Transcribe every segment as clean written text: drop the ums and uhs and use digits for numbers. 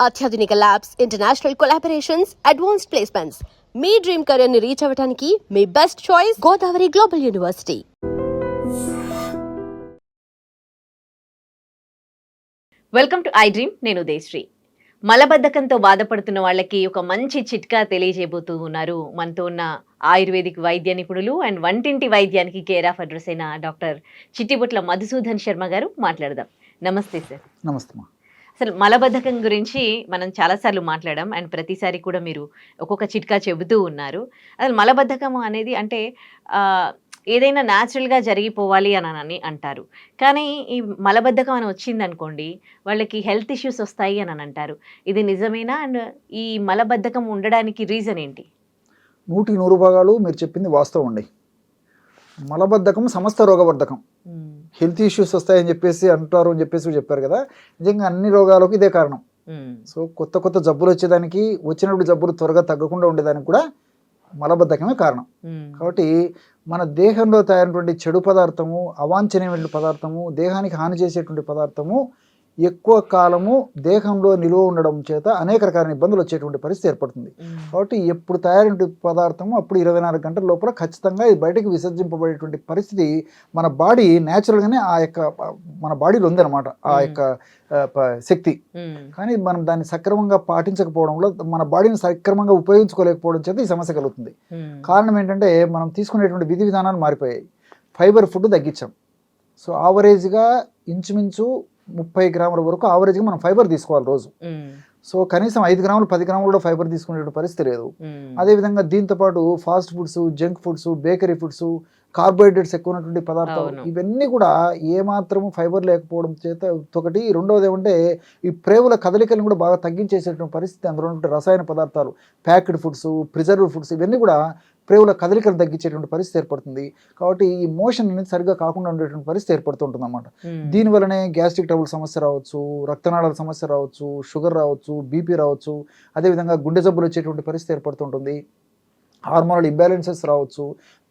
అత్యాధునిక labs, international collaborations, advanced placements. మీ dream career ని రీచ్ అవ్వడానికి మీ best choice Godavari global university. Welcome to I dream. నేను ఉదయశ్రీ. మలబద్ధకంతో బాధపడుతున్న వాళ్ళకి ఒక మంచి చిట్కా తెలియజేయబోతూ ఉన్నారు మనతో ఉన్న ఆయుర్వేదిక్ వైద్య నిపుణులు అండ్ వంటింటి వైద్యానికి కేర్ ఆఫ్ అడ్రస్ అయిన డాక్టర్ చిట్టిబుట్ల మధుసూదన్ శర్మ గారు. మాట్లాడదాం. నమస్తే సార్. నమస్తే. అసలు మలబద్ధకం గురించి మనం చాలాసార్లు మాట్లాడాం అండ్ ప్రతిసారి కూడా మీరు ఒక్కొక్క చిట్కా చెబుతూ ఉన్నారు. అసలు మలబద్ధకం అనేది అంటే ఏదైనా న్యాచురల్గా జరిగిపోవాలి అని అంటారు. కానీ ఈ మలబద్ధకం అని వచ్చిందనుకోండి వాళ్ళకి హెల్త్ ఇష్యూస్ వస్తాయి అని అంటారు. ఇది నిజమేనా? అండ్ ఈ మలబద్ధకం ఉండడానికి రీజన్ ఏంటి? 100% మీరు చెప్పింది వాస్తవం అండి. మలబద్ధకం సమస్త రోగబద్ధకం. హెల్త్ ఇష్యూస్ వస్తాయని చెప్పేసి అంటారు అని చెప్పేసి చెప్పారు కదా, నిజంగా అన్ని రోగాలకు ఇదే కారణం. సో కొత్త కొత్త జబ్బులు వచ్చేదానికి, వచ్చినప్పుడు జబ్బులు త్వరగా తగ్గకుండా ఉండేదానికి కూడా మలబద్ధకమే కారణం. కాబట్టి మన దేహంలో తయారైనటువంటి చెడు పదార్థము, అవాంఛనీయమైన పదార్థము, దేహానికి హాని చేసేటువంటి పదార్థము ఎక్కువ కాలము దేహంలో నిలువ ఉండడం చేత అనేక రకాల ఇబ్బందులు వచ్చేటువంటి పరిస్థితి ఏర్పడుతుంది. కాబట్టి ఎప్పుడు తయారైన పదార్థము అప్పుడు 24 గంటల లోపల ఖచ్చితంగా ఇది బయటకు విసర్జింపబడేటువంటి పరిస్థితి మన బాడీ న్యాచురల్గానే మన బాడీలో ఉందన్నమాట ఆ యొక్క శక్తి. కానీ మనం దాన్ని సక్రమంగా పాటించకపోవడంలో, మన బాడీని సక్రమంగా ఉపయోగించుకోలేకపోవడం చేత ఈ సమస్య కలుగుతుంది. కారణం ఏంటంటే మనం తీసుకునేటువంటి విధి విధానాలు మారిపోయాయి. ఫైబర్ ఫుడ్ తగ్గించాం. సో ఆవరేజ్గా ఇంచుమించు 30 గ్రాముల వరకు ఆవరేజ్గా మనం ఫైబర్ తీసుకోవాలి రోజు. సో కనీసం 5 గ్రాములు 10 గ్రాములు కూడా ఫైబర్ తీసుకునే పరిస్థితి లేదు. అదేవిధంగా దీంతోపాటు fast foods, junk foods, bakery foods, carbohydrates ఎక్కువ ఉన్నటువంటి పదార్థాలు, ఇవన్నీ కూడా ఏమాత్రము ఫైబర్ లేకపోవడం చేత ఒకటి. రెండవది ఏమంటే ఈ ప్రేవుల కదలికలను కూడా బాగా తగ్గించేసేటువంటి పరిస్థితి. అందులో ఉన్నటువంటి రసాయన పదార్థాలు, ప్యాక్డ్ ఫుడ్స్, ప్రిజర్వ్డ్ ఫుడ్స్, ఇవన్నీ కూడా ప్రేవుల కదలికలు తగ్గించేటువంటి పరిస్థితి ఏర్పడుతుంది. కాబట్టి ఈ మోషన్ అనేది సరిగ్గా కాకుండా ఉండేటువంటి పరిస్థితి ఏర్పడుతుంటుంది అన్నమాట. దీనివల్లనే గ్యాస్ట్రిక్ ట్రబుల్ సమస్య రావచ్చు, రక్తనాళాల సమస్య రావచ్చు, షుగర్ రావచ్చు, బీపీ రావచ్చు, అదేవిధంగా గుండె జబ్బులు వచ్చేటువంటి పరిస్థితి ఏర్పడుతుంటుంది. హార్మోనల్ ఇంబ్యాలెన్సెస్ రావచ్చు,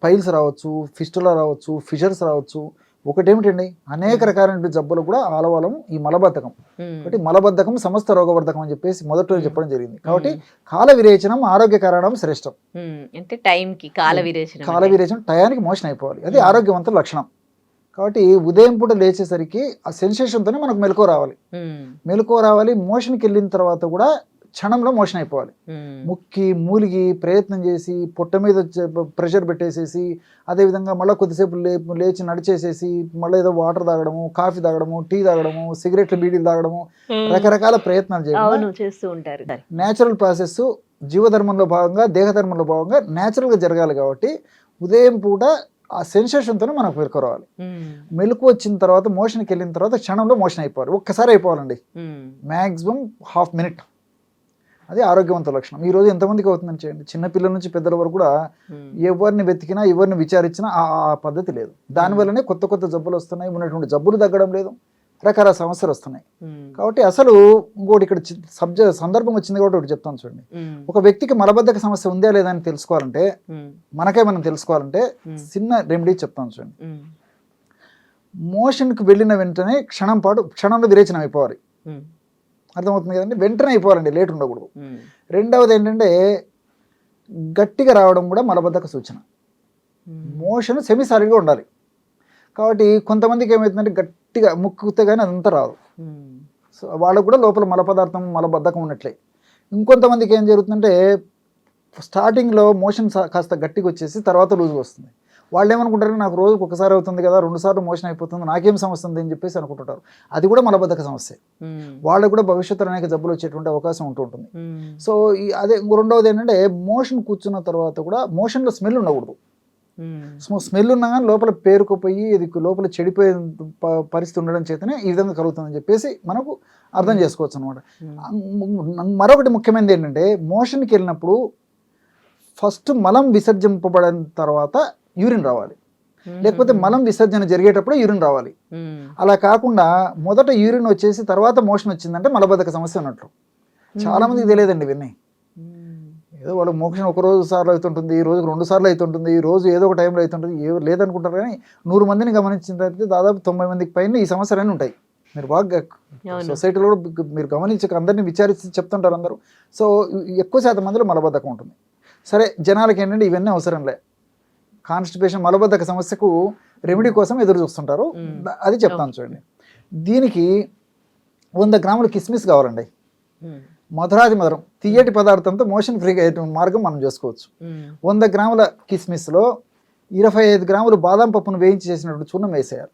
పైల్స్ రావచ్చు, ఫిస్టులా రావచ్చు, ఫిషర్స్ రావచ్చు. ఒకటేమిటండి, అనేక రకాలైన జబ్బులు కూడా ఆలవాలం ఈ మలబద్ధకం. కాబట్టి మలబద్ధకం సమస్త రోగవర్ధకం అని చెప్పేసి మొదట చెప్పడం జరిగింది. కాబట్టి కాల విరేచనం ఆరోగ్య కారణం శ్రేష్టం. అంటే టైంకి కాల విరేచనం టయానికి మోషన్ అయిపోవాలి, అది ఆరోగ్యవంతుల లక్షణం. కాబట్టి ఉదయం పూట లేచేసరికి ఆ సెన్సేషన్తోనే మనకు మెలకువ రావాలి. మోషన్కి వెళ్ళిన తర్వాత కూడా క్షణంలో మోషన్ అయిపోవాలి. ముక్కి మూలిగి ప్రయత్నం చేసి పొట్ట మీద ప్రెషర్ పెట్టేసేసి, అదేవిధంగా మళ్ళీ కొద్దిసేపు లేచి నడిచేసేసి మళ్ళీ ఏదో వాటర్ తాగడము, కాఫీ తాగడము, టీ తాగడము, సిగరెట్లు, బీడీలు తాగడము, రకరకాల ప్రయత్నాలు చేస్తూ ఉంటారు. న్యాచురల్ ప్రాసెస్ జీవధర్మంలో భాగంగా, దేహధర్మంలో భాగంగా న్యాచురల్గా జరగాలి. కాబట్టి ఉదయం పూట ఆ సెన్సేషన్తోనే మనకు మెలకు రావాలి. మెలకు వచ్చిన తర్వాత మోషన్కి వెళ్ళిన తర్వాత క్షణంలో మోషన్ అయిపోవాలి. ఒక్కసారి అయిపోవాలండి, మ్యాక్సిమం హాఫ్ మినిట్. అది ఆరోగ్యవంత లక్షణం. ఈ రోజు ఎంతమందికి అవుతుందని చేయండి, చిన్నపిల్లల నుంచి పెద్దల వరకు కూడా ఎవరిని వెతికినా, ఎవరిని విచారించినా ఆ పద్ధతి లేదు. దానివల్లనే కొత్త కొత్త జబ్బులు వస్తున్నాయి, ఉన్నటువంటి జబ్బులు తగ్గడం లేదు, రకరకాల సమస్యలు వస్తున్నాయి. కాబట్టి అసలు ఇంకోటి ఇక్కడ సందర్భం వచ్చింది కాబట్టి ఒకటి చెప్తాను చూడండి. ఒక వ్యక్తికి మలబద్ధక సమస్య ఉందా లేదా అని తెలుసుకోవాలంటే, మనం తెలుసుకోవాలంటే చిన్న రెమెడీ చెప్తాను చూడండి. మోషన్కి వెళ్ళిన వెంటనే క్షణంలో విరేచనం అయిపోవాలి. అర్థమవుతుంది కదండి, వెంటనే అయిపోవాలండి, లేట్ ఉండకూడదు. రెండవది ఏంటంటే గట్టిగా రావడం కూడా మలబద్ధక సూచన. మోషన్ సెమీ సాలిడ్గా ఉండాలి. కాబట్టి కొంతమందికి ఏమవుతుందంటే గట్టిగా ముక్కుతే కానీ అదంతా రాదు. సో వాళ్ళకు కూడా లోపల మలబద్ధకం ఉన్నట్లే. ఇంకొంతమందికి ఏం జరుగుతుందంటే స్టార్టింగ్లో మోషన్ కాస్త గట్టిగా వచ్చేసి తర్వాత లూజ్గా వస్తుంది. వాళ్ళు ఏమనుకుంటారు, నాకు రోజుకు ఒకసారి అవుతుంది కదా, 2 సార్లు మోషన్ అయిపోతుంది, నాకేం సమస్య ఉంది అని చెప్పేసి అనుకుంటుంటారు. అది కూడా మలబద్ధక సమస్య. వాళ్ళకు కూడా భవిష్యత్తులో అనేక జబ్బులు వచ్చేటువంటి అవకాశం ఉంటుంది. సో అదే రెండవది ఏంటంటే మోషన్ కూర్చున్న తర్వాత కూడా మోషన్లో స్మెల్ ఉండకూడదు. స్మెల్ ఉన్నా కానీ లోపల పేరుకుపోయి ఇది లోపల చెడిపోయే పరిస్థితి ఉండడం చేతనే ఈ విధంగా కలుగుతుందని చెప్పేసి మనకు అర్థం చేసుకోవచ్చు అనమాట. మరొకటి ముఖ్యమైనది ఏంటంటే మోషన్కి వెళ్ళినప్పుడు ఫస్ట్ మలం విసర్జింపబడిన తర్వాత యూరిన్ రావాలి, లేకపోతే మలం విసర్జన జరిగేటప్పుడు యూరిన్ రావాలి. అలా కాకుండా మొదట యూరిన్ వచ్చేసి తర్వాత మోషన్ వచ్చిందంటే మలబద్ధక సమస్య ఉన్నట్లు. చాలా మందికి తెలియదండి ఇవన్నీ. ఏదో వాళ్ళకి మోషన్ ఒక రోజు సార్లు అవుతుంటుంది, రోజుకు 2 సార్లు అవుతుంటుంది, రోజు ఏదో ఒక టైంలో అవుతుంటుంది, లేదనుకుంటారు. కానీ 100 మందిని గమనించిన తర్వాత దాదాపు 90 మందికి పైన ఈ సమస్యలన్నీ ఉంటాయి. మీరు బాగా అవును. సొసైటీలో కూడా మీరు గమనించక అందరినీ విచారించి చెప్తుంటారు అందరూ. సో ఎక్కువ శాతం మందిలో మలబద్ధకం ఉంటుంది. సరే జనాలకి ఏంటంటే ఇవన్నీ అవసరం లే, కాన్స్టిపేషన్ మలబద్ధక సమస్యకు రెమెడీ కోసం ఎదురు చూస్తుంటారు. అది చెప్తాను చూడండి. దీనికి 100 గ్రాముల కిస్మిస్ కావాలండి. మధురాది మధురం తీయటి పదార్థంతో మోషన్ ఫ్రీగా అయ్యేటువంటి మార్గం మనం చేసుకోవచ్చు. 100 గ్రాముల కిస్మిస్లో 25 గ్రాములు బాదం పప్పును వేయించి చేసినటువంటి చూర్ణం వేసేయాలి.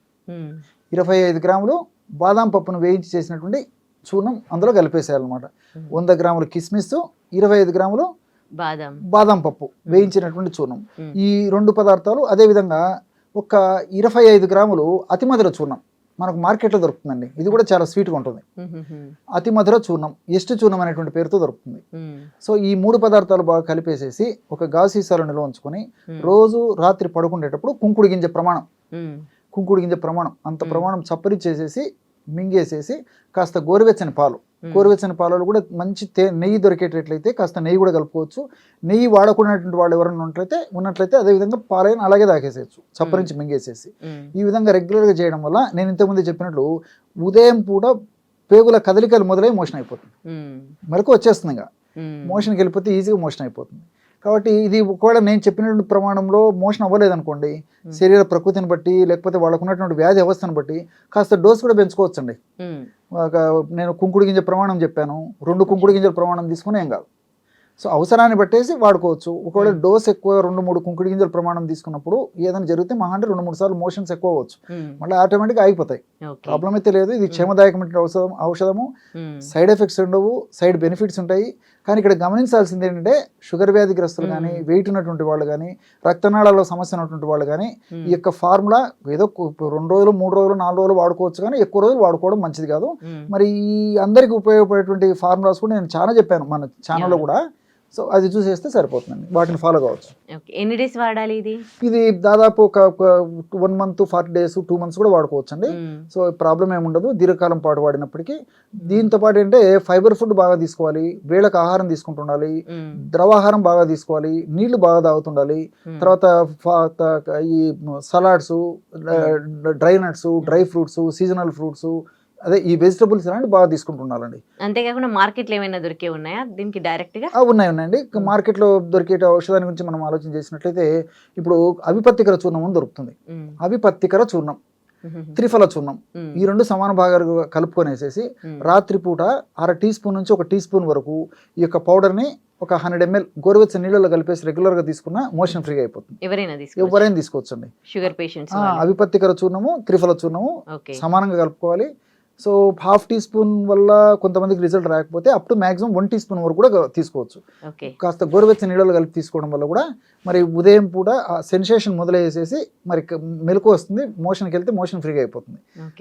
25 గ్రాములు బాదం పప్పును వేయించి చేసినటువంటి చూర్ణం అందులో కలిపేసేయాలన్నమాట. 100 గ్రాములు కిస్మిస్, 25 గ్రాములు బాదం పప్పు వేయించినటువంటి చూర్ణం. ఈ 2 పదార్థాలు అదేవిధంగా ఒక 25 గ్రాములు అతి మధుర చూర్ణం మనకు మార్కెట్లో దొరుకుతుందండి. ఇది కూడా చాలా స్వీట్గా ఉంటుంది. అతి మధుర చూర్ణం, ఎస్ట్ చూర్ణం అనేటువంటి పేరుతో దొరుకుతుంది. సో ఈ 3 పదార్థాలు బాగా కలిపేసేసి ఒక గాజు సీసాలో నిల్వ ఉంచుకొని రోజు రాత్రి పడుకునేటప్పుడు కుంకుడు గింజ ప్రమాణం అంత ప్రమాణం చప్పరి చేసేసి మింగేసేసి కాస్త గోరువెచ్చని పాలలో కూడా మంచి నెయ్యి దొరికేటట్లయితే కాస్త నెయ్యి కూడా కలుపుకోవచ్చు. నెయ్యి వాడకున్నటువంటి వాళ్ళు ఎవరైనా ఉన్నట్లయితే అదేవిధంగా పాలైన అలాగే తాకేసేయచ్చు, చప్పరించి మింగేసేసి. ఈ విధంగా రెగ్యులర్గా చేయడం వల్ల నేను ఇంతకుముందు చెప్పినట్లు ఉదయం పూట పేగుల కదలికలు మొదలై మోషన్ అయిపోతుంది, మెలకు వచ్చేస్తుంది. ఇంకా మోషన్కి వెళ్ళిపోతే ఈజీగా మోషన్ అయిపోతుంది. కాబట్టి ఇది ఒకవేళ నేను చెప్పినటువంటి ప్రమాణంలో మోషన్ అవ్వలేదనుకోండి, శరీర ప్రకృతిని బట్టి లేకపోతే వాళ్ళకు ఉన్నటువంటి వ్యాధి అవస్థను బట్టి కాస్త డోస్ కూడా పెంచుకోవచ్చండి. నేను కుంకుడు గింజ ప్రమాణం చెప్పాను, 2 కుంకుడు గింజల ప్రమాణం తీసుకుని ఏం కాదు. సో అవసరాన్ని బట్టేసి వాడుకోవచ్చు. ఒకవేళ డోస్ ఎక్కువ 2-3 కుంకుడు గింజల ప్రమాణం తీసుకున్నప్పుడు ఏదైనా జరిగితే మహా అంటే 2-3 సార్లు మోషన్స్ ఎక్కువ అవ్వచ్చు, మళ్ళీ ఆటోమేటిక్గా ఆగిపోతాయి. ప్రాబ్లం అయితే లేదు. ఇది క్షేమదాయకమైన ఔషధము, సైడ్ ఎఫెక్ట్స్ ఉండవు, సైడ్ బెనిఫిట్స్ ఉంటాయి. కానీ ఇక్కడ గమనించాల్సింది ఏంటంటే షుగర్ వ్యాధిగ్రస్తులు కానీ, వెయిట్ ఉన్నటువంటి వాళ్ళు కానీ, రక్తనాళాల్లో సమస్య ఉన్నటువంటి వాళ్ళు కానీ ఈ యొక్క ఫార్ములా ఏదో 2 రోజులు 3 రోజులు 4 రోజులు వాడుకోవచ్చు, కానీ ఎక్కువ రోజులు వాడుకోవడం మంచిది కాదు. మరి ఈ అందరికీ ఉపయోగపడేటువంటి ఫార్ములాస్ కూడా నేను చాలా చెప్పాను మన ఛానల్లో కూడా. సో అది చూసేస్తే సరిపోతుందండి, వాటిని ఫాలో కావచ్చు. ఎన్ని డేస్ వాడాలి ఇది దాదాపు ఒక 1 month 40 days 2 months కూడా వాడుకోవచ్చు అండి. సో ప్రాబ్లం ఏముండదు దీర్ఘకాలం పాటు వాడినప్పటికీ. దీంతో పాటు అంటే ఫైబర్ ఫుడ్ బాగా తీసుకోవాలి, వేళకు ఆహారం తీసుకుంటుండాలి, ద్రవాహారం బాగా తీసుకోవాలి, నీళ్లు బాగా తాగుతుండాలి. తర్వాత ఈ salads, dry nuts, dry fruits, seasonal fruits, అదే ఈ వెజిటబుల్స్ అలాంటి బాగా తీసుకుంటున్నారండి. అంతేకాకుండా మార్కెట్లో ఏమైనా దొరికే ఉన్నాయా దీనికి డైరెక్ట్ గా? ఉన్నాయండి. మార్కెట్లో దొరికే ఔషధాన్ని గురించి మనం ఆలోచన చేసినట్లయితే ఇప్పుడు అవిపత్తికర చూర్ణం అని దొరుకుతుంది. అవిపత్తికర చూర్ణం, త్రిఫల చూర్ణం, ఈ 2 సమాన భాగాలు కలుపుకొనేసేసి రాత్రిపూట 1/2 టీ స్పూన్ నుంచి 1 టీ స్పూన్ వరకు ఈ యొక్క పౌడర్ని ఒక 100 ml గోరువెచ్చని నీళ్ళలో కలిపేసి రెగ్యులర్ గా తీసుకున్న మోషన్ ఫ్రీగా అయిపోతుంది. ఎవరైనా తీసుకోవచ్చండి. షుగర్ పేషెంట్స్ అవిపత్తికర చూర్ణము, త్రిఫల చూర్ణము సమానంగా కలుపుకోవాలి. సో 1/2 టీ స్పూన్ వల్ల కొంతమందికి రిజల్ట్ రాకపోతే up to maximum 1 teaspoon వరకు కూడా తీసుకోవచ్చు. కాస్త గోరువెచ్చని నీళ్ళలో కలిపి తీసుకోవడం వల్ల కూడా మరి ఉదయం పూట ఆ సెన్సేషన్ మొదలయ్యేసేసి మరి మెలకు వస్తుంది, మోషన్కి వెళ్తే మోషన్ ఫ్రీగా అయిపోతుంది.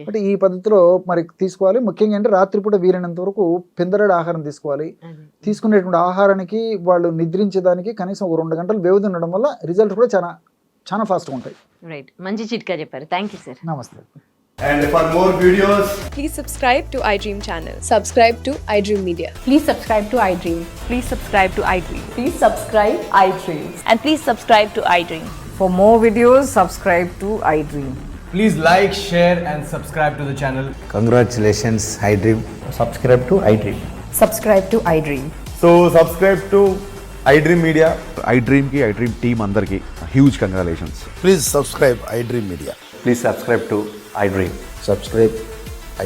అంటే ఈ పద్ధతిలో మరి తీసుకోవాలి. ముఖ్యంగా అంటే రాత్రిపూట వీలైనంత వరకు పెందరాడి ఆహారం తీసుకోవాలి. తీసుకునేటువంటి ఆహారానికి వాళ్ళు నిద్రించేదానికి కనీసం ఒక 2 గంటలు వ్యవధి ఉండడం వల్ల రిజల్ట్ కూడా చాలా ఫాస్ట్గా ఉంటాయి. రైట్, మంచి చిట్కా చెప్పారు. Thank you sir. నమస్తే. And for more videos, please subscribe to iDream channel. Subscribe to iDream Media. Please subscribe to iDream. Please subscribe to iDream. Please subscribe iDream. And please subscribe to iDream. For more videos, subscribe to iDream. please like, share and subscribe to the channel. Congratulations, iDream. Subscribe to iDream. Subscribe to iDream. So subscribe to iDream Media. iDream ki iDream team andarki huge congratulations. Please subscribe iDream Media. Please subscribe to iDream. Subscribe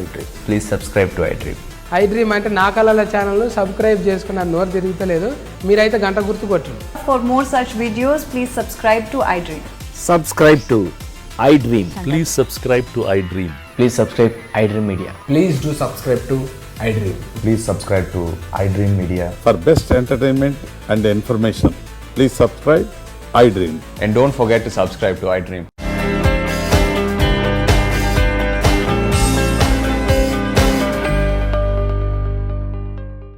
iDream. Please subscribe to iDream. iDream అంటే నా కళల ఛానల్ను subscribe చేసుకున్న నోరు తిరుగుతలేదు, మీరైతే గంట గుర్తు కొట్టండి. For more such videos, please subscribe to iDream. Subscribe to iDream. Please subscribe to iDream. Please subscribe iDream Media. Please do subscribe to iDream. Please subscribe to iDream Media. For best entertainment and information, please subscribe iDream. And don't forget to subscribe to iDream.